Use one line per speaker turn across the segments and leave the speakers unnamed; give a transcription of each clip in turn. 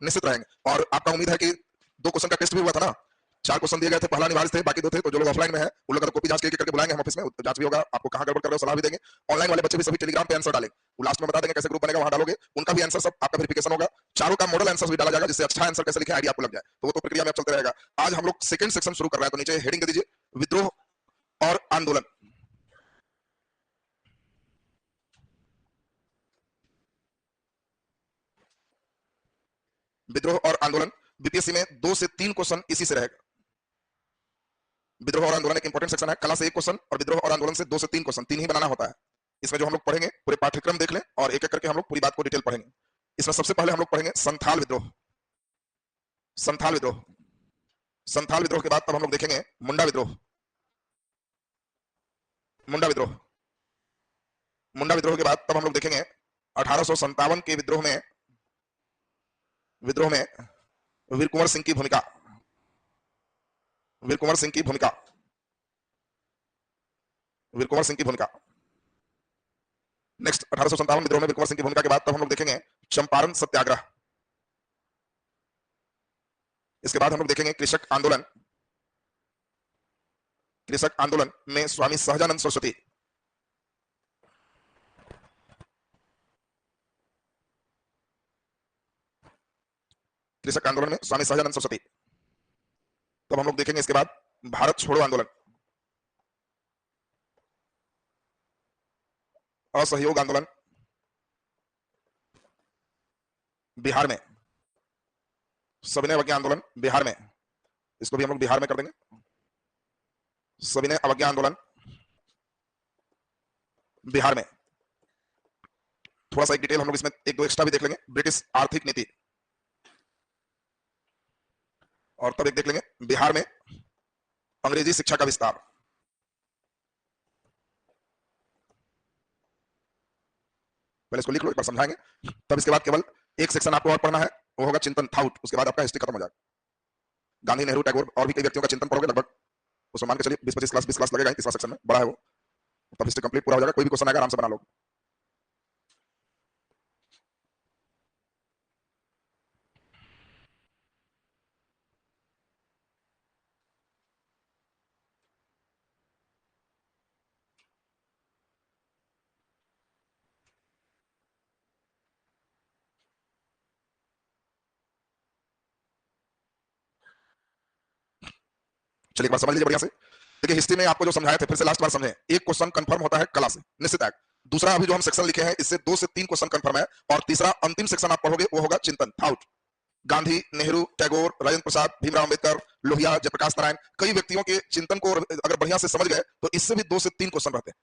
निश्चित रहेंगे। और आपका उम्मीद है कि 2 क्वेश्चन का टेस्ट भी हुआ था ना, 4 क्वेश्चन दिए गए थे, पहला अनिवार्य थे, बाकी 2 थे। तो जो लोग ऑफलाइन में है उन लोगों का कॉपी जांच करके बुलाएंगे हम ऑफिस में, जांच भी होगा, आपको कहां गड़बड़ कर रहे हो सलाह भी देंगे। ऑनलाइन वाले बच्चे भी सभी टेलीग्राम पे आंसर डालेंगे, वो लास्ट में बता देंगे कैसे ग्रुप बनेगा, वहां डालोगे, उनका भी आंसर सब आपका वेरिफिकेशन होगा। चारों का मॉडल आंसर भी डाला जाएगा, जिससे अच्छा आंसर कैसे लिखे आइडिया आपको लग जाए। तो वो तो प्रक्रिया में अब चलते रहेगा। आज हम लोग सेकंड सेक्शन शुरू कर रहे हैं, तो नीचे हेडिंग दे दीजिए, विद्रोह और आंदोलन। विद्रोह और आंदोलन बीपीएससी में 2 से 3 क्वेश्चन इसी से रहेगा। विद्रोह और आंदोलन एक इंपॉर्टेंट सेक्शन है, कला से 1 क्वेश्चन और विद्रोह और आंदोलन से 2 से 3 क्वेश्चन, 3 ही बनाना होता है। इसमें जो हम लोग पढ़ेंगे पूरे पाठ्यक्रम देख लें और एक एक करके हम लोग पूरी बात को डिटेल पढ़ेंगे। इसमें सबसे पहले हम लोग पढ़ेंगे संथाल विद्रोह। संथाल विद्रोह, संथाल विद्रोह के बाद तब हम लोग देखेंगे मुंडा विद्रोह। मुंडा विद्रोह, मुंडा विद्रोह के बाद तब हम लोग देखेंगे 1857 के विद्रोह में वीर कुंवर सिंह की भूमिका। वीर कुंवर सिंह की भूमिका, वीर कुंवर सिंह की भूमिका। नेक्स्ट 1857 विद्रोह में वीर कुंवर सिंह की भूमिका के बाद तब हम लोग देखेंगे चंपारण सत्याग्रह। इसके बाद हम लोग देखेंगे कृषक आंदोलन। कृषक आंदोलन में स्वामी सहजानंद सरस्वती। कृषक आंदोलन में स्वामी सहजानंद सरस्वती। तब हम लोग देखेंगे इसके बाद भारत छोड़ो आंदोलन, असहयोग आंदोलन बिहार में, सविनय अवज्ञा आंदोलन बिहार में, इसको भी हम लोग बिहार में कर देंगे। सविनय अवज्ञा आंदोलन बिहार में। थोड़ा सा एक डिटेल हम लोग इसमें 1-2 एक्स्ट्रा भी देख लेंगे, ब्रिटिश आर्थिक नीति। और तब एक देख लेंगे बिहार में अंग्रेजी शिक्षा का विस्तार। पहले इसको लिख लो, एक बार समझाएंगे। तब इसके बाद केवल एक सेक्शन आपको और पढ़ना है, वो होगा चिंतन थाउट। उसके बाद आपका हिस्ट्री खत्म हो जाएगा। गांधी, नेहरू, टैगोर और भी कई व्यक्तियों का चिंतन पढ़ोगे, लगभग उसमें मान के चलिए 20-25 क्लास 20 क्लास लगेगा, तीसरा सेक्शन में बड़ा है वो। तब हिस्ट्री कंप्लीट पूरा हो जाएगा, कोई भी क्वेश्चन आएगा आराम से बना लो। चलिए एक बार समझ लीजिए बढ़िया से। देखिए हिस्ट्री में आपको जो समझाया थे फिर से लास्ट बार समझे। एक क्वेश्चन कंफर्म होता है कला से, निश्चित है। दूसरा अभी जो हम सेक्शन लिखे हैं इससे 2 से 3 क्वेश्चन कंफर्म है। और तीसरा अंतिम सेक्शन आप पढ़ोगे वो होगा चिंतन थाउट। गांधी, नेहरू, टैगोर, राजेंद्र प्रसाद, भीमराव अंबेडकर, लोहिया, जयप्रकाश नारायण, कई व्यक्तियों के चिंतन को अगर बढ़िया से समझ गए तो इससे भी 2 से 3 क्वेश्चन रहते हैं।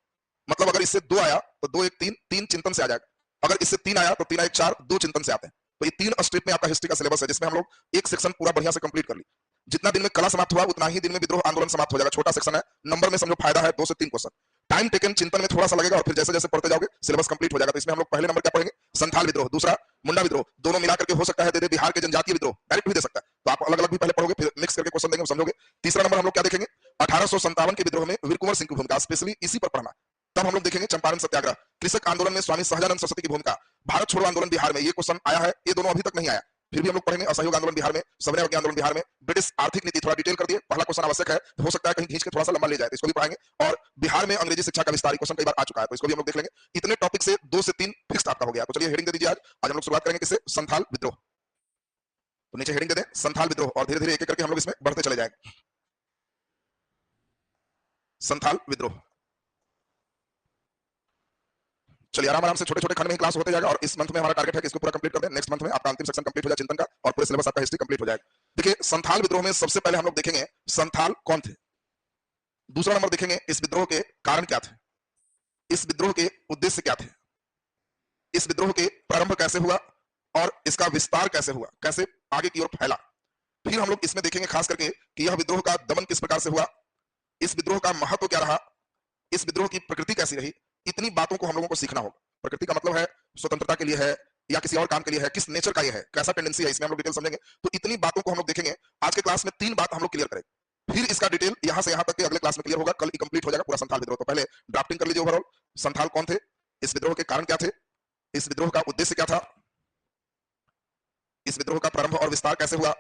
मतलब अगर इससे 2 आया तो 2 1 3, 3 चिंतन से आ जाएगा। अगर इससे 3 आया तो 3 1 4, 2 चिंतन से आते हैं। तो ये 3 स्ट्रिप में आपका हिस्ट्री का सिलेबस है, जिसमें हम लोग एक सेक्शन पूरा बढ़िया से कंप्लीट कर ली। जितना दिन में कला समाप्त हुआ उतना ही दिन में विद्रोह आंदोलन समाप्त हो जाएगा। छोटा सेक्शन है, नंबर में समझो फायदा है 2 से 3 क्वेश्चन। टाइम टेकन चिंतन में थोड़ा सा लगेगा और फिर जैसे जैसे पढ़ते जाओगे सिलेबस कंप्लीट हो जाएगा। तो इसमें हम लोग पहले नंबर क्या पढ़ेंगे, संथाल विद्रोह, दूसरा मुंडा विद्रोह, दोनों मिला करके हो सकता है दे दे बिहार के जनजातीय विद्रोह, डायरेक्ट भी दे सकता है। तो आप अलग अलग भी पहले पढ़ोगे, फिर मिक्स करके क्वेश्चन देंगे, समझोगे। तीसरा नंबर हम लोग क्या देखेंगे, 1857 के विद्रोह में वीर कुंवर सिंह की भूमिका, स्पेशली इसी पर पढ़ना। तब हम लोग देखेंगे चंपारण सत्याग्रह, कृषक आंदोलन में स्वामी सहजानंद सरस्वती की भूमिका, भारत छोड़ो आंदोलन बिहार में, ये क्वेश्चन आया है, ये दोनों अभी तक नहीं आया। फिर भी हम लोग पढ़ेंगे असहयोग आंदोलन बिहार में, सविनय अवज्ञा आंदोलन बिहार में, ब्रिटिश आर्थिक नीति थोड़ा डिटेल कर दिए, पहला क्वेश्चन आवश्यक है, हो सकता है कहीं खींच के थोड़ा सा लंबा ले जाए, तो इसको भी पढ़ाएंगे। और बिहार में अंग्रेजी शिक्षा का विस्तार क्वेश्चन कई बार आ चुका है, तो इसको भी हम लोग देख लेंगे। इतने टॉपिक से 2 से 3 फिक्स आपका हो गया। तो चलिए हेडिंग दे दीजिए। आज हम लोग शुरुआत करेंगे किससे, संथाल विद्रोह। तो नीचे हेडिंग दे दें संथाल विद्रोह और धीरे धीरे एक एक करके हम लोग इसमें बढ़ते चले जाएंगे। संथाल विद्रोह, चलिए आराम आराम से छोटे छोटे खंड में ही क्लास होते जाएगा। और इस मंथ में हमारा टारगेट है कि इसको पूरा कंप्लीट कर दें। नेक्स्ट मंथ में आपका अंतिम सेक्शन कंप्लीट हो जाए चिंतन का, और पूरे सिलेबस आपका हिस्ट्री कंप्लीट हो जाएगा। देखिए संथाल विद्रोह में सबसे पहले हम लोग देखेंगे संथाल कौन थे। दूसरा नंबर देखेंगे इस विद्रोह के कारण क्या थे, इस विद्रोह के उद्देश्य क्या थे, इस विद्रोह के प्रारंभ कैसे हुआ और इसका विस्तार कैसे हुआ, कैसे आगे की ओर फैला। फिर हम लोग इसमें देखेंगे खास करके कि यह विद्रोह का दमन किस प्रकार से हुआ, इस विद्रोह का महत्व क्या रहा, इस विद्रोह की प्रकृति कैसी रही। इतनी बातों को हम लोगों को सीखना होगा। प्रकृति का मतलब है स्वतंत्रता के लिए है या किसी और काम के लिए है, किस नेचर का ये है, कैसा टेंडेंसी है, इसमें हम लोग डिटेल समझेंगे। तो इतनी बातों को हम लोग देखेंगे। आज के क्लास में 3 बात हम लोग क्लियर करेंगे, फिर इसका डिटेल यहां से यहां तक के अगले क्लास में क्लियर होगा। कल ही कंप्लीट हो जाएगा पूरा संथाल विद्रोह। तो पहले ड्राफ्टिंग कर लीजिए ओवरऑल, संथाल कौन थे, इस विद्रोह के कारण क्या थे, इस विद्रोह का उद्देश्य क्या था, इस विद्रोह का प्रारंभ और विस्तार कैसे हुआ,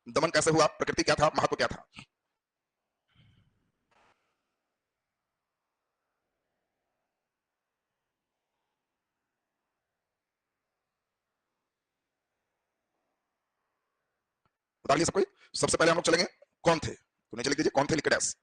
दमन कैसे हुआ, प्रकृति क्या था, महत्व क्या था। बता लिया सब कोई। सबसे पहले हम लोग चलेंगे कौन थे, तो नीचे लिख दीजिए कौन थे, लिख के डैश।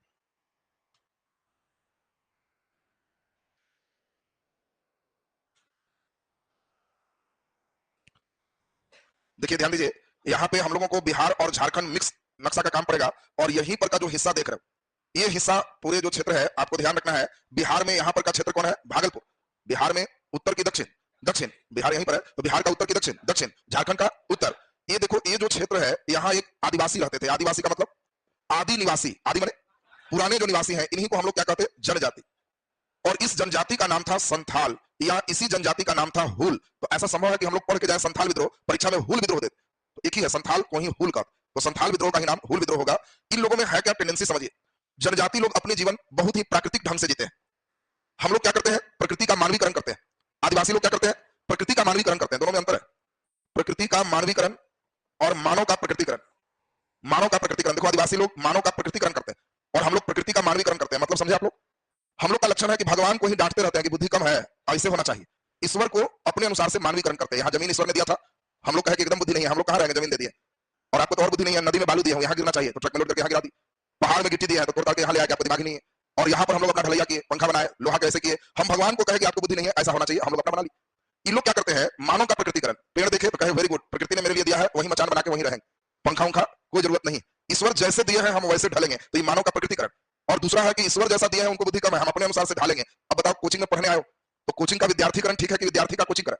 देखिए ध्यान दीजिए, यहाँ पे हम लोगों को बिहार और झारखंड मिक्स नक्शा का काम पड़ेगा, और यहीं पर का जो हिस्सा देख रहे हो, ये हिस्सा पूरे जो क्षेत्र है आपको ध्यान रखना है। बिहार में यहाँ पर का क्षेत्र कौन है, भागलपुर। बिहार में उत्तर की दक्षिण, दक्षिण बिहार यहीं पर है, तो बिहार का उत्तर की दक्षिण, दक्षिण झारखंड का उत्तर। ये देखो, ये जो क्षेत्र है, यहाँ एक आदिवासी रहते थे। आदिवासी का मतलब आदि निवासी, आदि माने पुराने जो निवासी हैं, इन्हीं को हम लोग क्या कहते हैं, जनजाति। और इस जनजाति का नाम था संथाल, या इसी जनजाति का नाम था हुल। तो ऐसा संभव है कि हम लोग पढ़ के जाए संथाल विद्रोह, परीक्षा में हुल विद्रोह देते, तो एक ही है संथाल को ही हुल का, तो संथाल विद्रोह का ही नाम हुल विद्रोह होगा। इन लोगों में है क्या टेंडेंसी समझिए, जनजाति लोग अपने जीवन बहुत ही प्राकृतिक ढंग से जीते हैं। हम लोग क्या करते हैं, प्रकृति का मानवीकरण करते हैं। आदिवासी लोग क्या करते हैं, प्रकृति का मानवीकरण करते हैं। दोनों में अंतर है, प्रकृति का मानवीकरण और मानव का प्रकृतिकरण। मानव का प्रकृतिकरण, देखो आदिवासी लोग मानव का प्रकृतिकरण करते हैं और हम लोग प्रकृति का मानवीकरण करते हैं। मतलब समझे आप लोग, हम लोग का लक्षण है कि भगवान को ही डांटते रहते हैं कि बुद्धि कम है, ऐसे होना चाहिए। ईश्वर को अपने अनुसार से मानवीकरण करते हैं। यहाँ जमीन ईश्वर ने दिया था, हम लोग कहे कि एकदम बुद्धि नहीं है, हम लोग कहाँ रहेंगे, जमीन दे दिए। और आपको तो और बुद्धि नहीं है, नदी में बालू दिया, यहाँ गिरना चाहिए तो ट्रक में लोड करके यहाँ गिरा दी। पहाड़ में गिट्टी दिया है तो तोड़ करके यहाँ ले आके, आपको दिमाग ही नहीं है। और यहाँ पर हम लोग अपना ढलैया किए, पंखा बनाए, लोहा कैसे किए। हम भगवान को कहे कि आपको बुद्धि नहीं है, ऐसा होना चाहिए, हम लोग अपना बना ली। ये लोग क्या करते हैं, मानव का प्रकृतिकरण। पेड़ देखे तो कहे वेरी गुड, प्रकृति ने मेरे लिए दिया है, वही मचान बना के वहीं रहेंगे, पंखा उंखा कोई जरूरत नहीं, ईश्वर जैसे दिए हैं हम वैसे ढलेंगे। तो ये मानव का प्रकृतिकरण। और दूसरा है कि ईश्वर जैसा दिया है, उनको बुद्धि कम है, हम अपने अनुसार से ढालेंगे। अब बताओ, कोचिंग में पढ़ने आए हो तो कोचिंग का विद्यार्थीकरण ठीक है कि विद्यार्थी का कोचिंग करे।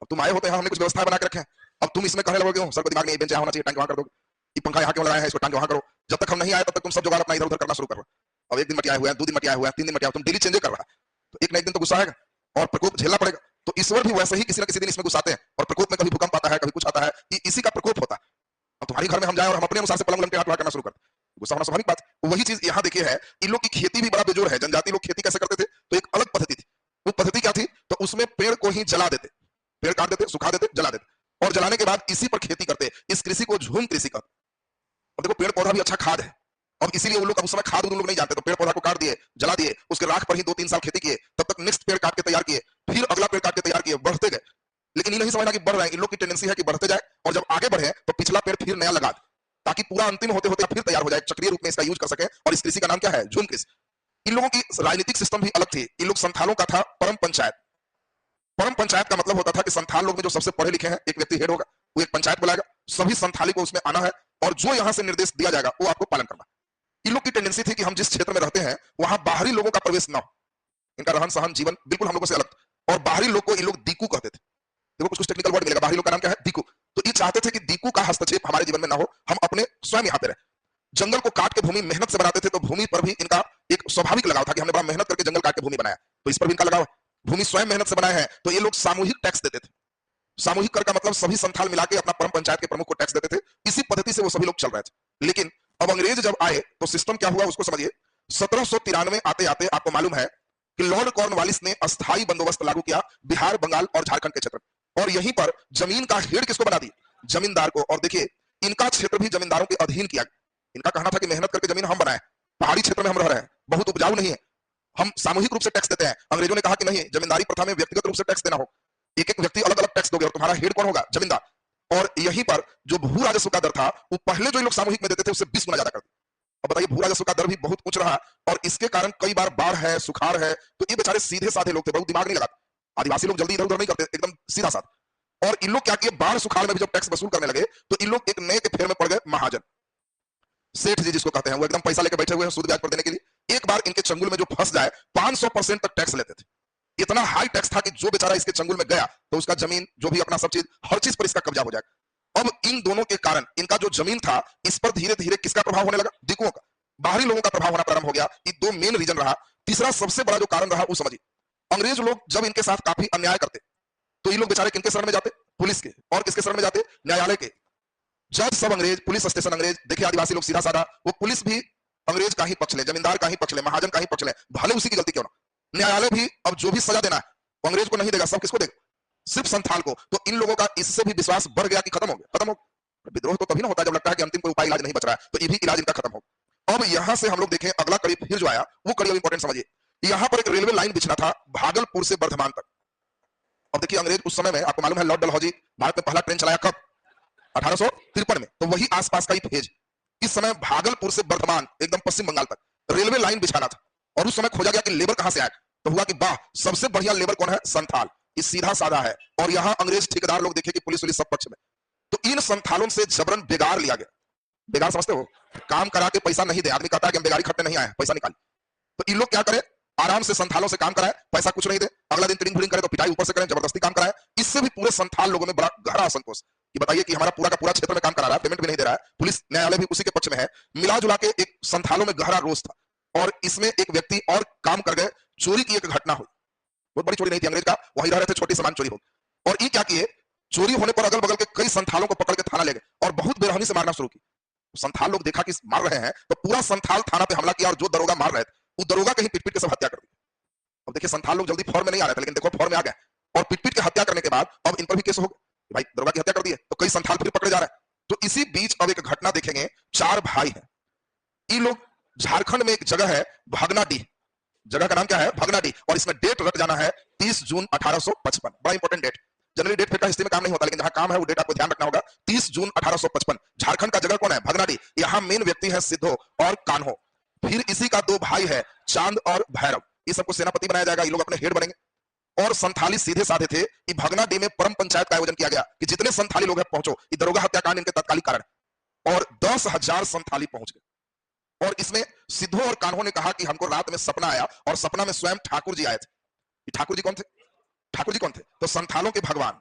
अब तुम आए होते हैं, हमने कुछ व्यवस्था बना के रखे हैं, अब तुम इसमें कहने लगोगे सर को दिमाग नहीं, बेंच यहाँ होना चाहिए, टैंक वहां कर दो, ये पंखा यहाँ क्यों लगाया है, इसको टैंक वहां करो। जब तक हम नहीं आए तब तक तुम सब जुगाड़ अपना इधर उधर करना शुरू करो। अब एक दिन मटिया हुआ है, 2 दिन मटिया हुआ है, 3 दिन मटिया, तुम डेली चेंज कर रहा है, तो एक ना एक दिन तो गुस्सा आएगा और प्रकोप झेलना पड़ेगा। तो ईश्वर भी वैसे ही किसी न किसी दिन इसमें गुस्साते हैं, और प्रकोप में कभी भूकंप आता है, कभी कुछ आता है, इसी का प्रकोप होता है। अब तुम्हारे घर में हम जाए और हम अपने अनुसार से पलंग लंके हाथ करना शुरू करते, गुस्सा होना स्वाभाविक बात। वही चीज यहाँ देखिए है, इन लोग की खेती भी बड़ा बेजोर है। जनजाति लोग खेती कैसे करते थे, तो एक अलग पद्धति थी। वो पद्धति क्या थी, तो उसमें पेड़ को ही जला देते, पेड़ काट देते, सुखा देते, जला देते, और जलाने के बाद इसी पर खेती करते। इस कृषि को झूम कृषि कहते। अब देखो, पेड़ पौधा भी अच्छा खाद है, और इसीलिए वो लोग उस समय खाद उन लोग नहीं जानते, तो पेड़ पौधा को काट दिए, जला दिए, उसके राख पर ही 2-3 साल खेती किए, तब तक नेक्स्ट पेड़ काट के तैयार किए, फिर अगला पेड़ काट के तैयार किए, बढ़ते गए। लेकिन ये नहीं समझना कि बढ़ रहे हैं, इन लोग की टेंडेंसी है कि बढ़ते जाए, और जब आगे बढ़े तो पिछला पेड़ फिर नया लगा दे, ताकि पूरा अंतिम होते होते फिर तैयार हो जाए, चक्रीय रूप में इसका यूज कर सके। और इस कृषि का नाम क्या है, झूम कृषि। इन लोगों की राजनीतिक सिस्टम भी अलग थी। इन लोग संथालों का था परम पंचायत। परम पंचायत का मतलब होता था कि संथाल लोग में जो सबसे पढ़े लिखे हैं, एक व्यक्ति हेड होगा, वो एक पंचायत बुलाएगा, सभी संथाली को उसमें आना है, और जो यहां से निर्देश दिया जाएगा वो आपको पालन करना। इन लोग की टेंडेंसी थी कि हम जिस क्षेत्र में रहते हैं वहां बाहरी लोगों का प्रवेश ना हो। इनका रहन सहन जीवन बिल्कुल हम लोगों से अलग, और बाहरी लोग को इन लोग दीकू कहते थे। देखो कुछ कुछ टेक्निकल वर्ड मिलेगा, बाहरी लोग का नाम क्या है, दीकू। तो ये चाहते थे कि दीकू का हस्तक्षेप हमारे जीवन में ना हो, हम अपने स्वयं यहाँ पे रहे। जंगल को काट के भूमि मेहनत से बनाते थे, तो भूमि पर भी इनका एक स्वाभाविक लगाव था कि हमने बड़ा मेहनत करके जंगल काट के भूमि बनाया, तो इस पर भी इनका लगाव है। भूमि स्वयं मेहनत से बनाए हैं, तो ये लोग सामूहिक टैक्स देते थे। सामूहिक कर का मतलब सभी संथाल मिला के अपना परम पंचायत के प्रमुख को टैक्स देते थे। इसी पद्धति से वो सभी लोग चल रहे थे। लेकिन अब अंग्रेज जब आए तो सिस्टम क्या हुआ उसको समझिए। 1793 आते आते आपको मालूम है कि लॉर्ड कॉर्नवालिस ने अस्थायी बंदोबस्त लागू किया बिहार, बंगाल और झारखंड के क्षेत्र, और यहीं पर जमीन का हेड किसको बना दी, जमींदार को। और देखिए, इनका क्षेत्र भी जमींदारों के अधीन किया। इनका कहना था कि मेहनत करके जमीन हम बनाए, पहाड़ी क्षेत्र में हम रह रहे हैं, बहुत उपजाऊ नहीं है, हम सामूहिक रूप से टैक्स देते हैं। अंग्रेजों ने कहा कि नहीं, जमींदारी प्रथा में व्यक्तिगत रूप से टैक्स देना हो, एक एक व्यक्ति अलग अलग टैक्स दोगे, और तुम्हारा हेड कौन होगा, जमींदार। और यहीं पर जो भू राजस्व का दर था, वो पहले जो लोग सामूहिक में देते थे उससे 20 गुना ज्यादा कर दिया। अब बताइए, भू राजस्व का दर भी बहुत उच्च रहा, और इसके कारण कई बार बाढ़ है, सुखाड़ है, तो ये बेचारे सीधे साधे लोग थे, बहुत दिमाग नहीं लगाते। आदिवासी लोग जल्दी इधर उधर नहीं करते, एकदम सीधा साधा। और इन लोग क्या किए, बाढ़ सुखाड़ में भी जब टैक्स वसूल करने लगे, तो इन लोग एक नए के फेर में पड़ गए, महाजन, सेठ जी जिसको कहते हैं। वो एकदम पैसा लेकर बैठे हुए हैं सूद ब्याज पर देने के लिए। एक बार इनके चंगुल में जो फंस जाए, 500% तक टैक्स लेते थे। इतना हाई टैक्स था कि जो बेचारा इसके चंगुल में गया तो उसका जमीन, जो भी अपना सब चीज, हर चीज पर इसका कब्जा हो जाएगा। अब इन दोनों के कारण इनका जो जमीन था, इस पर धीरे धीरे किसका प्रभाव होने लगा, दिकुओं का, बाहरी लोगों का प्रभाव होना प्रारंभ हो गया। ये दो मेन रीजन रहा। तीसरा सबसे बड़ा जो कारण रहा वो समझिए, अंग्रेज लोग जब इनके साथ काफी अन्याय करते, तो ये लोग बेचारे किनके शरण में जाते, पुलिस के। और किसके शरण में जाते, न्यायालय के। जज सब अंग्रेज, पुलिस स्टेशन अंग्रेज। देखिए आदिवासी लोग सीधा साधा, वो पुलिस भी अंग्रेज का ही पक्ष ले, जमींदार का ही पक्ष ले, महाजन का ही पक्ष ले, भले उसी की गलती क्यों ना। न्यायालय भी अब जो भी सजा देना है वो अंग्रेज को नहीं देगा, सब किसको देगा, सिर्फ संथाल को। तो इन लोगों का इससे भी विश्वास बढ़ गया कि खत्म हो गया, खत्म हो गया। विद्रोह तो तभी ना होता है जब लगता है कि अंतिम कोई उपाय इलाज नहीं बच रहा है, तो ये भी इलाज इनका खत्म हो। अब यहां से हम लोग देखें अगला कड़ी फिर जो आया वो कड़ी इंपॉर्टेंट समझिए। यहां पर एक रेलवे लाइन बिछना था भागलपुर से वर्धमान तक। अब देखिए अंग्रेज उस समय में आपको मालूम है लॉर्ड डलहौजी भारत में पहला ट्रेन चलाया कब? 1853 में। तो वही आसपास का ही फेज इस समय भागलपुर से वर्धमान एकदम पश्चिम बंगाल तक रेलवे लाइन बिछाना था। और उस समय खोजा गया कि लेबर कहां से आए, तो हुआ कि वाह सबसे बढ़िया लेबर कौन है? संथाल। ये सीधा साधा है। और यहां अंग्रेज ठेकेदार लोग देखे कि पुलिस पुलिस सब पक्ष में, तो इन संथालों से जबरन बेगार लिया गया। बेगार समझते हो? काम करा के पैसा नहीं दे, आदमी कहता है कि हम बेगारी खटने नहीं आए, पैसा निकाल। तो इन लोग क्या करें? आराम से संथालों से काम कराए, पैसा कुछ नहीं दे, अगला दिन ट्रिंग करे तो पिटाई ऊपर से करें, जबरदस्ती काम कराए। इससे भी पूरे संथाल लोगों में बड़ा गहरा असंतोष कि बताइए कि हमारा पूरा का पूरा क्षेत्र में काम करा रहा है, पेमेंट भी नहीं दे रहा है, पुलिस न्यायालय भी उसी के पक्ष में है। मिला जुला के एक संथालों में गहरा रोष था। और इसमें एक व्यक्ति और काम कर गए, चोरी की एक घटना हुई। बहुत बड़ी चोरी नहीं थी अंग्रेज का, वहीं रह रहे थे, छोटी सामान चोरी हो। और ये क्या किए? चोरी होने पर अगल बगल के कई संथालों को पकड़ के थाना ले गए और बहुत बेरहमी से मारना शुरू की। संथाल लोग देखा कि मार रहे हैं, तो पूरा संथाल थाना पे हमला किया और जो दरोगा मार रहे थे वो दरोगा कहीं पीट पीट के सब हत्या कर दी। अब देखिए संथाल लोग जल्दी फॉर्म में नहीं आ रहे थे, लेकिन देखो फॉर्म में आ गए और पीट पीट के हत्या करने के बाद अब इन पर भी केस हो गए, भाई दरोगा की हत्या कर दी है, तो कई संथाल फिर पकड़े जा रहे हैं। तो इसी बीच अब एक घटना देखेंगे, चार भाई हैं। ये लोग झारखंड में एक जगह है भगनाडीह, जगह का नाम क्या है? भगनाडीह। और इसमें डेट रख जाना है 30 जून 1855। बड़ा इंपॉर्टेंट डेट। जनरली डेट फेट का हिस्ट्री में काम नहीं होता, लेकिन जहां काम है वो डेट आपको ध्यान रखना होगा। 30 जून 1855। झारखंड का जगह कौन है? भगनाडीह। यहाँ मेन व्यक्ति है सिद्धो और कान्हो। फिर इसी का दो भाई है चांद और भैरव। ये सबको सेनापति बनाया जाएगा, ये लोग अपने हेड बनेंगे। और संथाली सीधे साधे थे कि भगनाडीह में परम पंचायत का आयोजन किया गया कि जितने संथाली लोग हैं पहुंचो, ये दरोगा हत्याकांड इनके तत्कालिक कारण। और 10,000 संथाली पहुंच गए। और इसमें सिद्धो और कान्हो ने कहा कि हमको रात में सपना आया और सपना में स्वयं ठाकुर जी आए थे। ठाकुर जी कौन थे? ठाकुर जी कौन थे? तो संथालों के भगवान।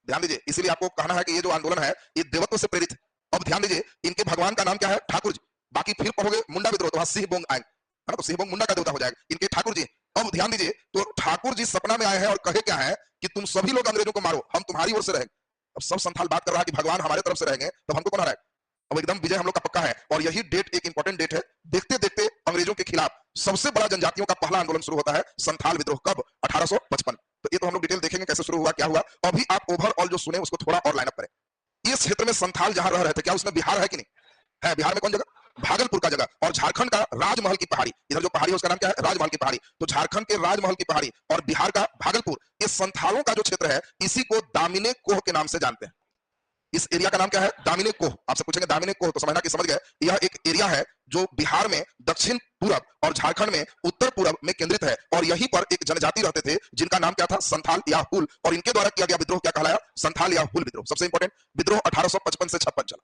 ध्यान दीजिए, इसीलिए आपको कहना है कि ये जो आंदोलन है ये देवत्व से प्रेरित है। अब ध्यान दीजिए, इनके भगवान का नाम क्या है? ठाकुर जी। बाकी फिर पढ़ोगे मुंडा विद्रोह तो वहां सिंह बोंग आएंगे, है ना? तो सिंह बोंग मुंडा का देवता हो जाएगा, इनके ठाकुर जी। अब ध्यान दीजिए, तो ठाकुर जी सपना में आए हैं और कहे क्या है कि तुम सभी लोग अंग्रेजों को मारो, हम तुम्हारी ओर से रहेंगे। अब सब संथाल बात कर रहा है कि भगवान हमारे तरफ से रहेंगे, तो हमको कौन हराएगा? अब एकदम विजय हम लोग का पक्का है। और यही डेट एक इंपॉर्टेंट डेट है। देखते देखते अंग्रेजों के खिलाफ सबसे बड़ा जनजातियों का पहला आंदोलन शुरू होता है, संथाल विद्रोह। कब? 1855। तो ये तो हम लोग डिटेल देखेंगे कैसे शुरू हुआ, क्या हुआ। अभी आप ओवरऑल जो सुने उसको थोड़ा और लाइनअप करें। इस क्षेत्र में संथाल जहां रह रहे थे, क्या उसमें बिहार है कि नहीं है? बिहार में कौन जगह? भागलपुर का जगह। और झारखंड का राजमहल की पहाड़ी, इधर जो पहाड़ी है उसका नाम क्या है? राजमहल की पहाड़ी। तो झारखंड के राजमहल की पहाड़ी और बिहार का भागलपुर, ये संथालों का जो क्षेत्र है इसी को दामिने कोह के नाम से जानते हैं। इस एरिया का नाम क्या है? दामिने कोह। आपसे पूछेंगे दामिने कोह तो समझना कि समझ गए, यह एक एरिया है जो बिहार में दक्षिण पूरब और झारखंड में उत्तर पूरब में केंद्रित है। और यहीं पर एक जनजाति रहते थे जिनका नाम क्या था? संथाल या हुल। और इनके द्वारा किया गया विद्रोह क्या कहलाया? संथाल या हुल विद्रोह। सबसे इंपॉर्टेंट विद्रोह 1855 से 56 चला।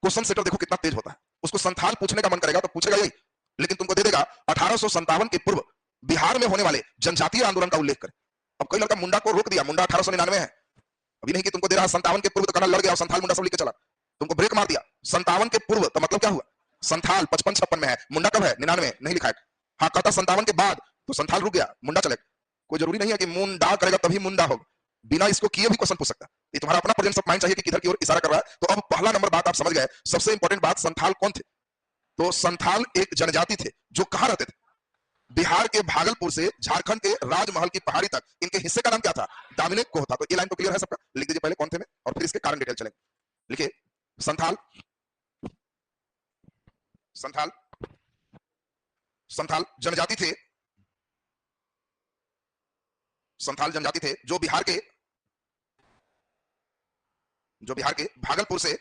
क्वेश्चन सेटर देखो कितना तेज होता है। उसको संथाल पूछने का मन करेगा तो पूछेगा यही, लेकिन तुमको दे देगा 1857 के पूर्व बिहार में होने वाले जनजातीय आंदोलन का उल्लेख करें। अब कोई लड़का मुंडा को रोक दिया, मुंडा 1899 है, अभी नहीं कि तुमको दे रहा 57 के पूर्व तो कनल लड़ गया और संथाल मुंडा सब लेके चला। तुमको ब्रेक मार दिया 57 के पूर्व, तो मतलब क्या हुआ? संथाल 55-56 में है, मुंडा कब है? 99 नहीं लिखा है। हाँ कहता 57 के बाद, तो संथाल रुक गया, मुंडा चले। कोई जरूरी नहीं है कि मुंडा करेगा तभी मुंडा होगा, बिना इसको किए भी क्वेश्चन पूछ सकता है। ये तुम्हारा अपना प्रेजेंस ऑफ माइंड चाहिए कि किधर की ओर इशारा कर रहा है। तो अब पहला नंबर बात आप समझ गए। सबसे इंपॉर्टेंट बात, संथाल कौन थे? तो संथाल एक जनजाति थे जो कहां रहते थे? बिहार के भागलपुर से झारखंड के राजमहल की पहाड़ी तक। इनके हिस्से का नाम क्या था? दामिने कोह था। तो ये लाइन तो क्लियर है सबका? लिख दीजिए पहले कौन थे में, और फिर इसके कारण डिटेल चलेंगे। लिखिए संथाल। संथाल संथाल जनजाति थे, संथाल जनजाति थे जो बिहार के भागलपुर से,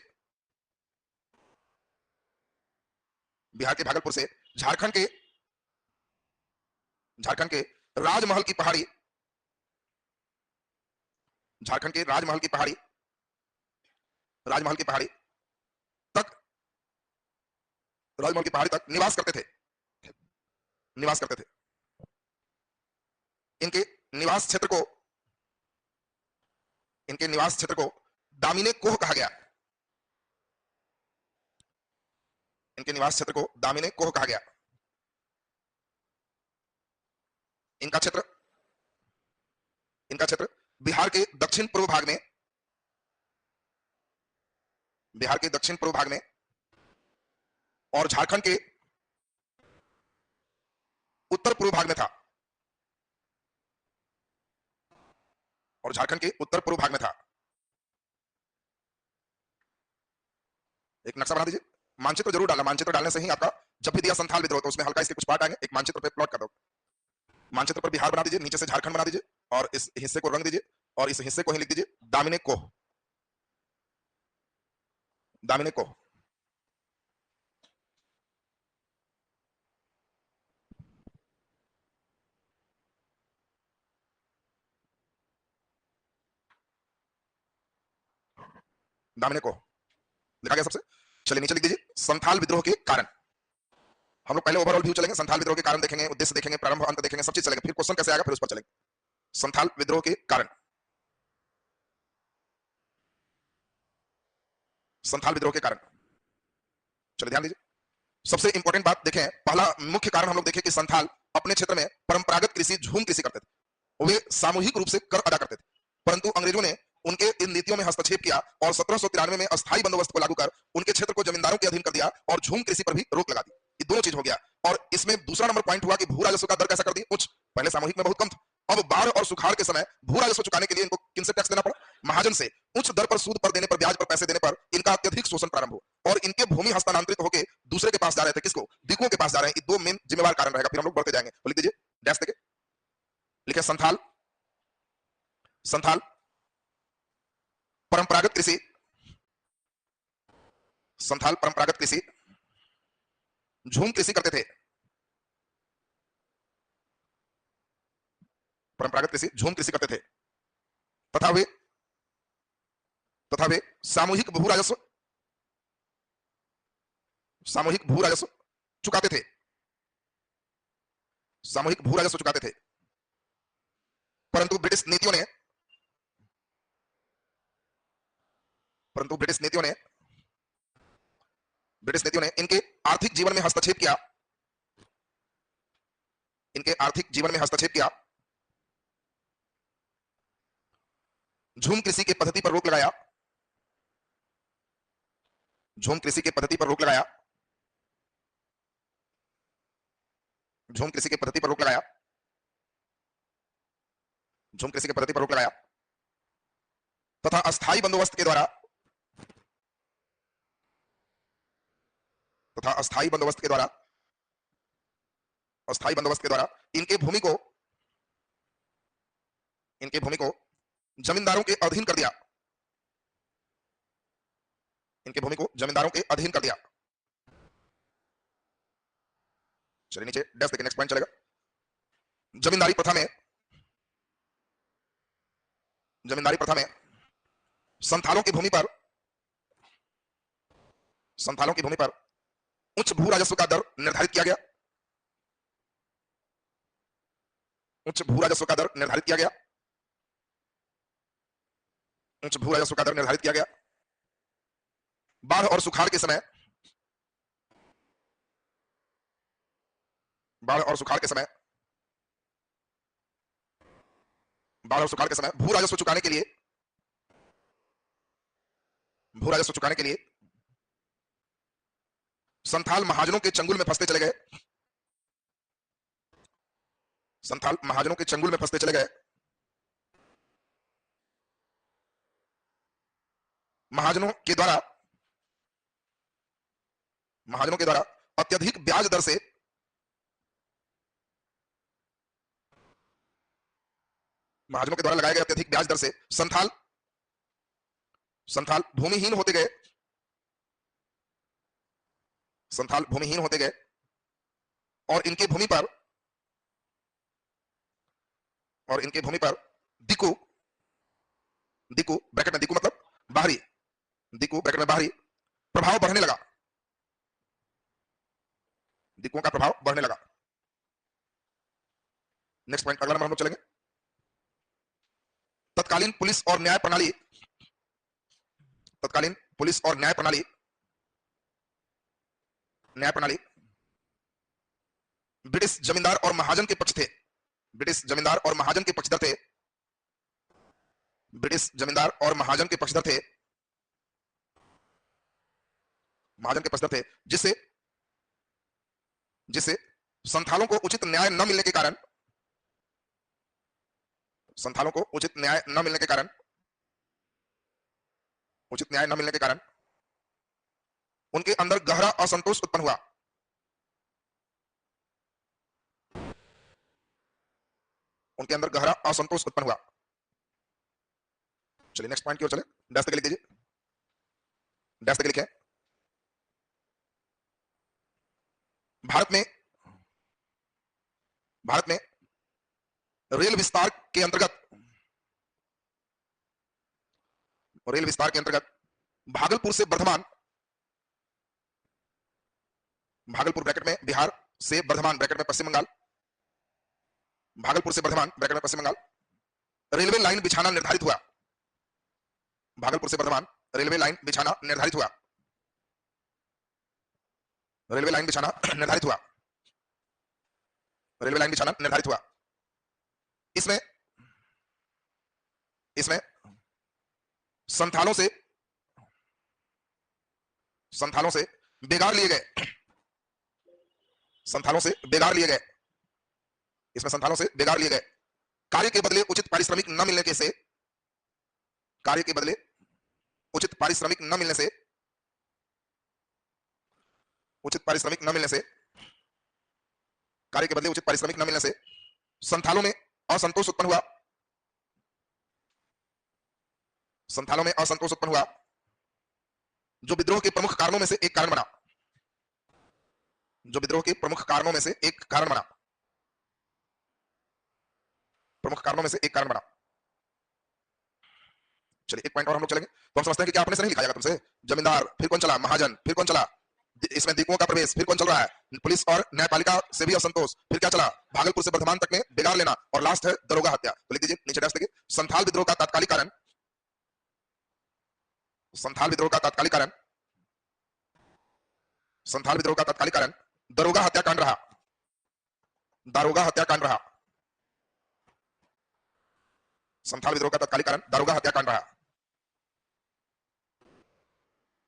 बिहार के भागलपुर से झारखंड के राजमहल की पहाड़ी, झारखंड के राजमहल की पहाड़ी तक, राजमहल की पहाड़ी तक निवास करते थे। इनके निवास क्षेत्र को दामिने कोह कहा गया। इनके निवास क्षेत्र को दामिने कोह कहा गया। इनका क्षेत्र बिहार के दक्षिण पूर्व भाग में और झारखंड के उत्तर पूर्व भाग में था। और झारखंड के उत्तर पूर्व भाग में था। एक नक्शा बना दीजिए, मानचित्र जरूर डालना, मानचित्र डालने से ही आपका जब भी दिया संथाल विद्रोह तो उसमें हल्का इसके कुछ पार्ट आएंगे, एक मानचित्र पे प्लॉट कर दो। मानचित्र पर बिहार बना दीजिए, नीचे से झारखंड बना दीजिए और इस हिस्से को रंग दीजिए और इस हिस्से को ही लिख दीजिए दामिने कोह, दामिने कोह। दामिने कोह लिखा गया सबसे। चलिए नीचे लिख दीजिए संथाल विद्रोह के कारण। हम लोग पहले ओवरऑल व्यू चलेंगे, संथाल विद्रोह के कारण देखेंगे, उद्देश्य देखेंगे, प्रारंभ अंत देखेंगे, सब चीज चलेगा, फिर क्वेश्चन कैसे आएगा फिर उस पर चलेंगे। संथाल विद्रोह के कारण, संथाल विद्रोह के कारण, चलिए ध्यान दीजिए। सबसे इंपॉर्टेंट बात देखें, पहला मुख्य कारण हम लोग देखें कि संथाल अपने क्षेत्र में परंपरागत कृषि, झूम कृषि करते थे। वे सामूहिक रूप से कर अदा करते थे, परंतु अंग्रेजों ने उनके इन नीतियों में हस्तक्षेप किया और 1793 में अस्थायी बंदोबस्त को लागू कर उनके क्षेत्र को जमींदारों के अधीन कर दिया और झूम कृषि पर भी रोक लगा दी। ये दोनों चीज हो गया। और इसमें दूसरा नंबर पॉइंट हुआ कि भू राजस्व का दर कैसा कर दिया, उच्च। पहले सामूहिक में बहुत कम था, अब बाढ़ और सुखाड़ के समय भू राजस्व चुकाने के लिए इनको किनसे टैक्स देना पड़ा, महाजन से। उच्च दर पर, सूद पर देने पर, ब्याज पर पैसे देने पर इनका अत्यधिक शोषण प्रारंभ हुआ और इनके भूमि हस्तांतरित होकर दूसरे के पास जा रहे थे। किसको? दिकुओं के पास जा रहे हैं। ये दो मेन जिम्मेवार कारण रहेगा, फिर हम लोग बढ़ते जाएंगे। तो लिख दीजिए डैश देके, लिखे संथाल, संथाल परंपरागत कृषि, संथाल परंपरागत कृषि झूम कृषि करते थे, परंपरागत कृषि झूम कृषि करते थे तथा वे सामूहिक भू राजस्व, सामूहिक भू राजस्व चुकाते थे, सामूहिक भू राजस्व चुकाते थे। परंतु ब्रिटिश नीतियों ने, परंतु ब्रिटिश नीतियों ने, ब्रिटिश नीतियों ने इनके आर्थिक जीवन में हस्तक्षेप किया, इनके आर्थिक जीवन में हस्तक्षेप किया, झूम कृषि के पद्धति पर रोक लगाया, झूम कृषि के पद्धति पर रोक लगाया, झूम कृषि के पद्धति पर रोक लगाया, झूम कृषि के पद्धति पर रोक लगाया तथा अस्थायी बंदोबस्त के द्वारा, तथा अस्थायी बंदोबस्त के द्वारा, अस्थायी बंदोबस्त के द्वारा इनके भूमि को, इनके भूमि को जमींदारों के अधीन कर दिया, इनके भूमि को जमींदारों के अधीन कर दिया। चलिए नीचे डैश देखिए, नेक्स्ट पॉइंट चलेगा। जमींदारी प्रथा में, जमींदारी प्रथा में संथालों की भूमि पर, संथालों की भूमि पर उच्च भू राजस्व का दर निर्धारित किया गया, उच्च भू राजस्व का दर निर्धारित किया गया, उच्च भू राजस्व का दर निर्धारित किया गया। बाढ़ और सुखाड़ के समय, बाढ़ और सुखाड़ के समय, बाढ़ और सुखाड़ के समय भू राजस्व चुकाने के लिए, भू राजस्व चुकाने के लिए संथाल महाजनों के चंगुल में फंसते चले गए, संथाल महाजनों के चंगुल में फंसते चले गए। महाजनों के द्वारा, महाजनों के द्वारा अत्यधिक ब्याज दर से, महाजनों के द्वारा लगाए गए अत्यधिक ब्याज दर से संथाल, संथाल भूमिहीन होते गए, संथाल भूमिहीन होते गए और इनकी भूमि पर, और इनकी भूमि पर दिकु, दिकु ब्रैकेट में दिकु मतलब बाहरी, दिकु ब्रैकेट में बाहरी प्रभाव बढ़ने लगा, दिकुओं का प्रभाव बढ़ने लगा। नेक्स्ट पॉइंट, अगला नंबर हम लोग चलेंगे। तत्कालीन पुलिस और न्याय प्रणाली, तत्कालीन पुलिस और न्याय प्रणाली, न्याय प्रणाली ब्रिटिश जमींदार और महाजन के पक्ष थे, ब्रिटिश जमींदार और महाजन के पक्षधर थे, ब्रिटिश जमींदार और महाजन के पक्षधर थे, महाजन के पक्षधर थे, जिससे, जिससे संथालों को उचित न्याय न मिलने के कारण, संथालों को उचित न्याय न मिलने के कारण, उचित न्याय न मिलने के कारण उनके अंदर गहरा असंतोष उत्पन्न हुआ। उनके अंदर गहरा असंतोष उत्पन्न हुआ। चलिए नेक्स्ट पॉइंट की ओर चले। डैश तक लिख दीजिए, डैश तक लिखे। भारत में रेल विस्तार के अंतर्गत, रेल विस्तार के अंतर्गत भागलपुर से वर्धमान, भागलपुर ब्रैकेट में बिहार से वर्धमान ब्रैकेट में पश्चिम बंगाल, भागलपुर से वर्धमान ब्रैकेट में पश्चिम बंगाल रेलवे लाइन बिछाना निर्धारित हुआ। भागलपुर से वर्धमान रेलवे लाइन बिछाना निर्धारित हुआ। रेलवे लाइन बिछाना निर्धारित हुआ। रेलवे लाइन बिछाना निर्धारित हुआ। इसमें संथालों से बेगार लिए गए, संथालों से बेगार लिए गए, इसमें संथालों से बेगार लिए गए कार्य के बदले उचित पारिश्रमिक न मिलने के से, कार्य के बदले उचित पारिश्रमिक न मिलने से, उचित पारिश्रमिक न मिलने से, कार्य के बदले उचित पारिश्रमिक न मिलने से संथालों में असंतोष उत्पन्न हुआ। संथालों में असंतोष उत्पन्न हुआ जो विद्रोह के प्रमुख कारणों में से एक कारण बना, जो विद्रोह के प्रमुख कारणों में से एक कारण बना, प्रमुख कारणों में से एक कारण बना। चलिए एक पॉइंट और हम लोग चलेंगे। तो हम समझते हैं कि क्या आपने से नहीं लिखा जाएगा तुमसे, जमींदार फिर कौन चला, महाजन फिर कौन चला, इसमें दीपकों का प्रवेश फिर कौन चल रहा है, पुलिस और न्यायपालिका से भी असंतोष, फिर क्या चला, भागलपुर से वर्धमान तक में बिगाड़ लेना, और लास्ट है दरोगा हत्या। तो लिख दीजिए नीचे डैश देखिए, संथाल विद्रोह का तात्कालिक कारण, संथाल विद्रोह का तात्कालिक कारण, संथाल विद्रोह का तात्कालिक कारण दरोगा हत्याकांड रहा, दारोगा हत्याकांड रहा। संथाल विद्रोह का तात्कालिक कारण दारोगा हत्याकांड रहा।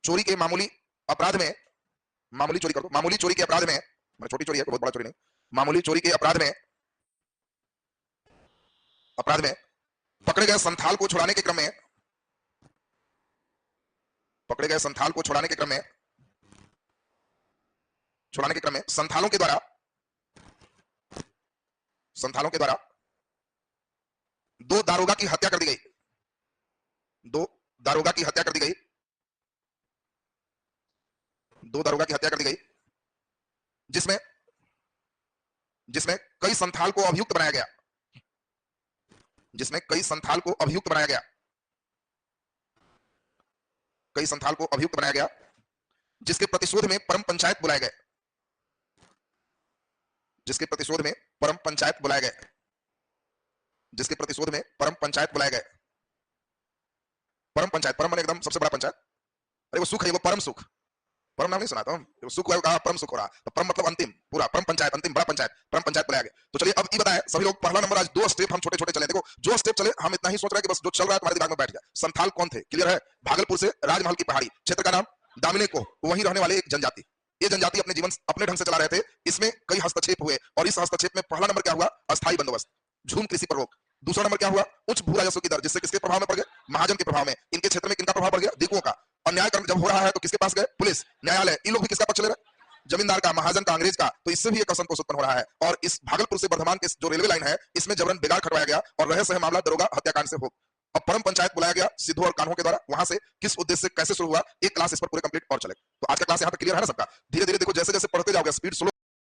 चोरी के मामूली अपराध में, मामूली चोरी कर दो, मामूली चोरी के अपराध में, छोटी चोरी है बहुत बड़ा चोरी नहीं, मामूली चोरी के अपराध में, पकड़े गए संथाल को छुड़ाने के क्रम में, पकड़े गए संथाल को छुड़ाने के क्रम में, छुड़ाने के क्रम में संथालों के द्वारा, संथालों के द्वारा दो दारोगा की हत्या कर दी गई, दो दारोगा की हत्या कर दी गई, दो दारोगा की हत्या कर दी गई, जिसमें कई संथाल को अभियुक्त बनाया गया, जिसमें कई संथाल को अभियुक्त बनाया गया, कई संथाल को अभियुक्त बनाया गया, जिसके प्रतिशोध में परम पंचायत बुलाए गए, जिसके प्रतिशोध में परम पंचायत बुलाए गए, जिसके प्रतिशोध में परम पंचायत बुलाए गए। परम पंचायत, परम माने एकदम सबसे बड़ा पंचायत, अरे वो सुख है, वो परम सुख, परम नाम नहीं सुना था, तो सुख है कहा परम सुख हो रहा, तो परम मतलब अंतिम, पूरा परम पंचायत, अंतिम बड़ा पंचायत, परम पंचायत बुलाया गया। तो चलिए अब ये बताएं सभी लोग, पहला नंबर आज दो स्टेप हम छोटे छोटे चले, देखो जो स्टेप चले हम इतना ही सोच रहे हैं कि बस जो चल रहा है तुम्हारे दिमाग में बैठ जाए। संथाल कौन थे, क्लियर है, भागलपुर से राजमहल की पहाड़ी क्षेत्र का नाम दामिनी को, वहीं रहने वाले एक जनजाति, ये जनजाति अपने जीवन अपने ढंग से चला रहे थे, इसमें कई हस्तक्षेप हुए, और इस हस्तक्षेप में पहला नंबर क्या हुआ, अस्थायी बंदोबस्त, झूम कृषि पर रोक। दूसरा नंबर क्या हुआ, उच्च भू राजस्व की दर, जिससे किसके प्रभाव में पड़ गए, महाजन के प्रभाव में। इनके क्षेत्र में किनका प्रभाव पड़ गया, दीकुओं का। अन्याय कर्म जब हो रहा है तो किसके पास गए, पुलिस, न्यायालय, इन लोग भी किसका पक्ष ले रहे, जमींदार का, महाजन का, अंग्रेज का। तो इससे भी एक असंतोष उत्पन्न हो रहा है, और इस भागलपुर से वर्धमान के जो रेलवे लाइन है इसमें जबरन बिगाड़ खटवाया गया, और रहस्य है मामला दरोगा हत्याकांड से हो। अब परम पंचायत बुलाया गया सिद्धू और कान्हों के द्वारा, वहां से किस उद्देश्य से कैसे शुरू हुआ, एक क्लास इस पर पूरे कंप्लीट और चले। तो आज का क्लास यहाँ तक क्लियर है ना सबका। धीरे धीरे देखो जैसे जैसे पढ़ते जाओगे स्पीड स्लो